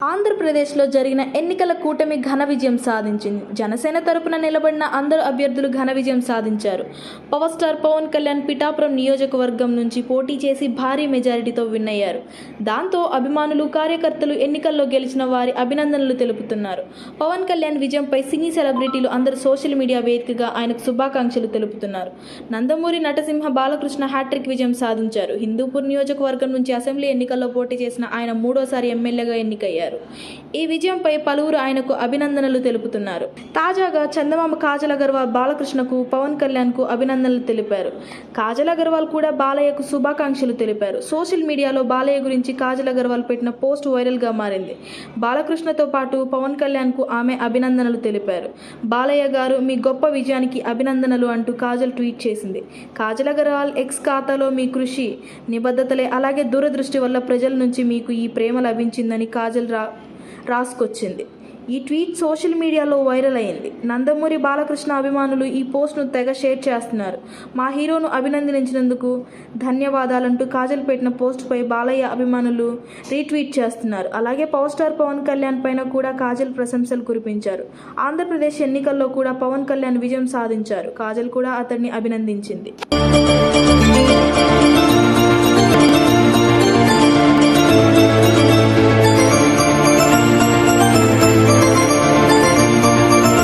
ఆంధ్రప్రదేశ్లో జరిగిన ఎన్నికల కూటమి ఘన విజయం సాధించింది. జనసేన తరపున నిలబడిన అందరు అభ్యర్థులు ఘన విజయం సాధించారు. పవర్ స్టార్ పవన్ కళ్యాణ్ పిఠాపురం నియోజకవర్గం నుంచి పోటీ చేసి భారీ మెజారిటీతో విన్ అయ్యారు. దాంతో అభిమానులు, కార్యకర్తలు ఎన్నికల్లో గెలిచిన వారి అభినందనలు తెలుపుతున్నారు. పవన్ కళ్యాణ్ విజయంపై సినీ సెలబ్రిటీలు అందరూ సోషల్ మీడియా వేదికగా ఆయనకు శుభాకాంక్షలు తెలుపుతున్నారు. నందమూరి నటసింహ బాలకృష్ణ హ్యాట్రిక్ విజయం సాధించారు. హిందూపూర్ నియోజకవర్గం నుంచి అసెంబ్లీ ఎన్నికల్లో పోటీ చేసిన ఆయన మూడోసారి ఎమ్మెల్యేగా ఎన్నికయ్యారు. ఈ విజయంపై పలువురు ఆయనకు అభినందనలు తెలుపుతున్నారు. తాజాగా చందమామ కాజల్ అగర్వాల్ బాలకృష్ణకు, పవన్ కళ్యాణ్ కు అభినందనలు తెలిపారు. కాజల్ అగర్వాల్ కూడా బాలయ్యకు శుభాకాంక్షలు తెలిపారు. సోషల్ మీడియాలో బాలయ్య గురించి కాజల్ అగర్వాల్ పెట్టిన పోస్ట్ వైరల్ గా మారింది. బాలకృష్ణతో పాటు పవన్ కళ్యాణ్ కు ఆమె అభినందనలు తెలిపారు. బాలయ్య గారు, మీ గొప్ప విజయానికి అభినందనలు అంటూ కాజల్ ట్వీట్ చేసింది. కాజల్ అగర్వాల్ ఎక్స్ ఖాతాలో మీ కృషి, నిబద్ధతలే అలాగే దూరదృష్టి వల్ల ప్రజల నుంచి మీకు ఈ ప్రేమ లభించిందని కాజల్ రాసుకొచ్చింది. ఈ ట్వీట్ సోషల్ మీడియాలో వైరల్ అయింది. నందమూరి బాలకృష్ణ అభిమానులు ఈ పోస్ట్ను తెగ షేర్ చేస్తున్నారు. మా హీరోను అభినందించినందుకు ధన్యవాదాలంటూ కాజల్ పెట్టిన పోస్టుపై బాలయ్య అభిమానులు రీట్వీట్ చేస్తున్నారు. అలాగే పవర్ స్టార్ పవన్ కళ్యాణ్ పైన కూడా కాజల్ ప్రశంసలు కురిపించారు. ఆంధ్రప్రదేశ్ ఎన్నికల్లో కూడా పవన్ కళ్యాణ్ విజయం సాధించారు. కాజల్ కూడా అతన్ని అభినందించింది.